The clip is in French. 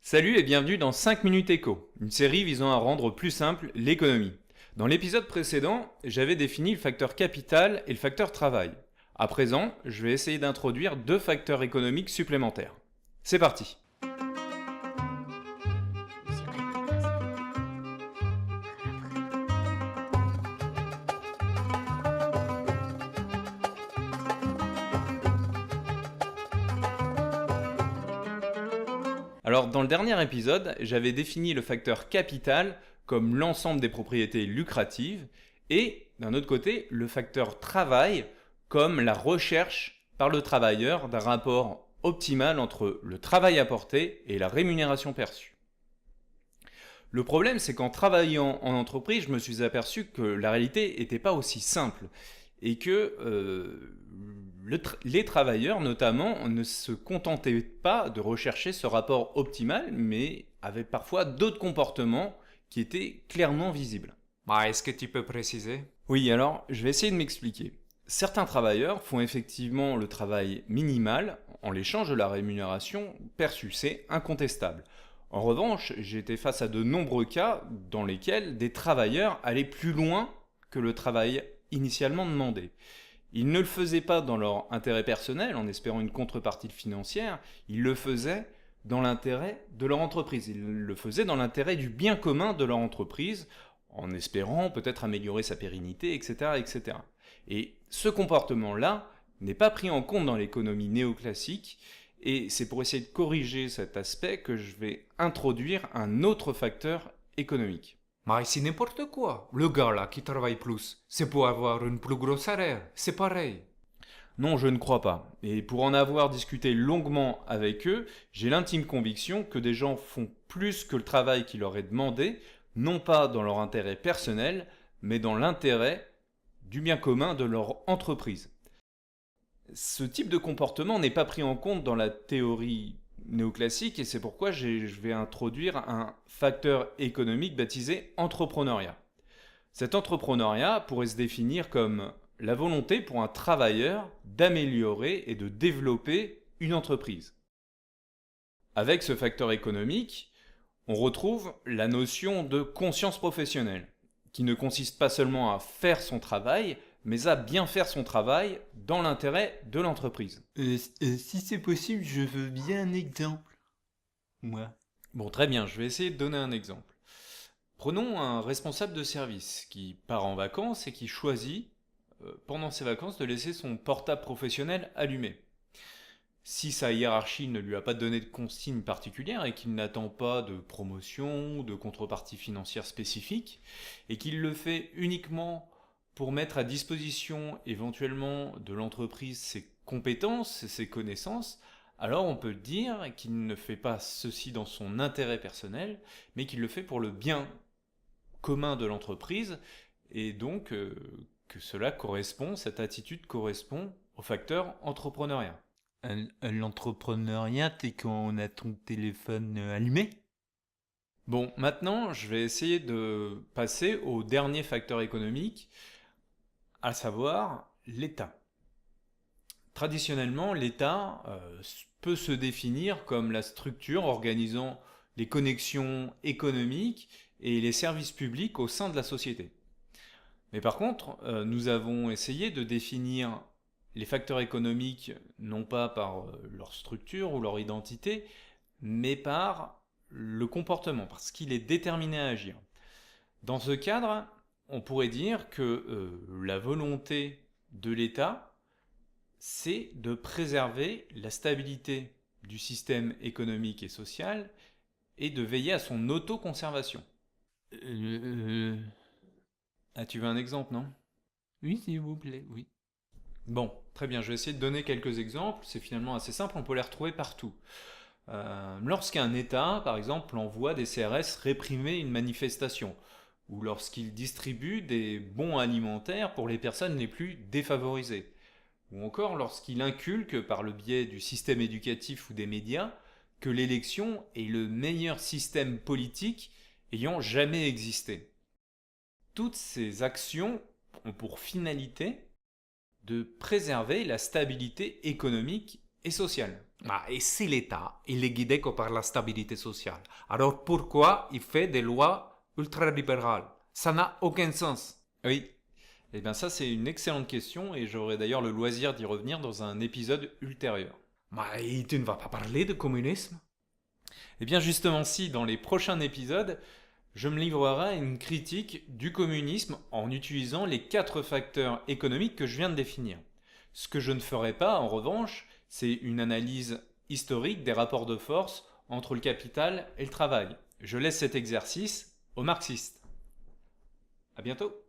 Salut et bienvenue dans 5 minutes éco, une série visant à rendre plus simple l'économie. Dans l'épisode précédent, j'avais défini le facteur capital et le facteur travail. À présent, je vais essayer d'introduire deux facteurs économiques supplémentaires. C'est parti. Alors, dans le dernier épisode, j'avais défini le facteur capital comme l'ensemble des propriétés lucratives et, d'un autre côté, le facteur travail comme la recherche par le travailleur d'un rapport optimal entre le travail apporté et la rémunération perçue. Le problème, c'est qu'en travaillant en entreprise, je me suis aperçu que la réalité n'était pas aussi simple et que les travailleurs, notamment, ne se contentaient pas de rechercher ce rapport optimal, mais avaient parfois d'autres comportements qui étaient clairement visibles. Est-ce que tu peux préciser? Oui, alors, je vais essayer de m'expliquer. Certains travailleurs font effectivement le travail minimal en l'échange de la rémunération perçue, c'est incontestable. En revanche, j'ai été face à de nombreux cas dans lesquels des travailleurs allaient plus loin que le travail initialement demandé. Ils ne le faisaient pas dans leur intérêt personnel en espérant une contrepartie financière, ils le faisaient dans l'intérêt de leur entreprise, ils le faisaient dans l'intérêt du bien commun de leur entreprise en espérant peut-être améliorer sa pérennité, etc., etc. Et ce comportement-là n'est pas pris en compte dans l'économie néoclassique et c'est pour essayer de corriger cet aspect que je vais introduire un autre facteur économique. C'est n'importe quoi. Le gars là qui travaille plus, c'est pour avoir une plus grosse salaire. C'est pareil. Non, je ne crois pas. Et pour en avoir discuté longuement avec eux, j'ai l'intime conviction que des gens font plus que le travail qui leur est demandé, non pas dans leur intérêt personnel, mais dans l'intérêt du bien commun de leur entreprise. Ce type de comportement n'est pas pris en compte dans la théorie néoclassique et c'est pourquoi je vais introduire un facteur économique baptisé entrepreneuriat. Cet entrepreneuriat pourrait se définir comme la volonté pour un travailleur d'améliorer et de développer une entreprise. Avec ce facteur économique, on retrouve la notion de conscience professionnelle, qui ne consiste pas seulement à faire son travail, mais à bien faire son travail dans l'intérêt de l'entreprise. Si c'est possible, je veux bien un exemple. Moi. Bon, très bien, je vais essayer de donner un exemple. Prenons un responsable de service qui part en vacances et qui choisit, pendant ses vacances, de laisser son portable professionnel allumé. Si sa hiérarchie ne lui a pas donné de consigne particulière et qu'il n'attend pas de promotion ou de contrepartie financière spécifique, et qu'il le fait uniquement pour mettre à disposition éventuellement de l'entreprise ses compétences et ses connaissances, alors on peut dire qu'il ne fait pas ceci dans son intérêt personnel, mais qu'il le fait pour le bien commun de l'entreprise, et donc que cette attitude correspond au facteur entrepreneuriat. L'entrepreneuriat, c'est quand on a ton téléphone allumé? Bon, maintenant, je vais essayer de passer au dernier facteur économique, à savoir l'État. Traditionnellement, l'État peut se définir comme la structure organisant les connexions économiques et les services publics au sein de la société. Mais par contre, nous avons essayé de définir les facteurs économiques non pas par leur structure ou leur identité, mais par le comportement, parce qu'il est déterminé à agir. Dans ce cadre, on pourrait dire que la volonté de l'État, c'est de préserver la stabilité du système économique et social et de veiller à son autoconservation. Ah, tu veux un exemple, non? Oui, s'il vous plaît, oui. Bon, très bien, je vais essayer de donner quelques exemples, c'est finalement assez simple, on peut les retrouver partout. Lorsqu'un État, par exemple, envoie des CRS réprimer une manifestation, ou lorsqu'il distribue des bons alimentaires pour les personnes les plus défavorisées, ou encore lorsqu'il inculque par le biais du système éducatif ou des médias que l'élection est le meilleur système politique ayant jamais existé. Toutes ces actions ont pour finalité de préserver la stabilité économique et social. Et si l'État, il est guidé que par la stabilité sociale, alors pourquoi il fait des lois ultralibérales? Ça n'a aucun sens. Oui. Eh bien ça c'est une excellente question et j'aurai d'ailleurs le loisir d'y revenir dans un épisode ultérieur. Et tu ne vas pas parler de communisme? Eh bien justement si, dans les prochains épisodes, je me livrerai à une critique du communisme en utilisant les 4 facteurs économiques que je viens de définir. Ce que je ne ferai pas, en revanche, c'est une analyse historique des rapports de force entre le capital et le travail. Je laisse cet exercice aux marxistes. À bientôt.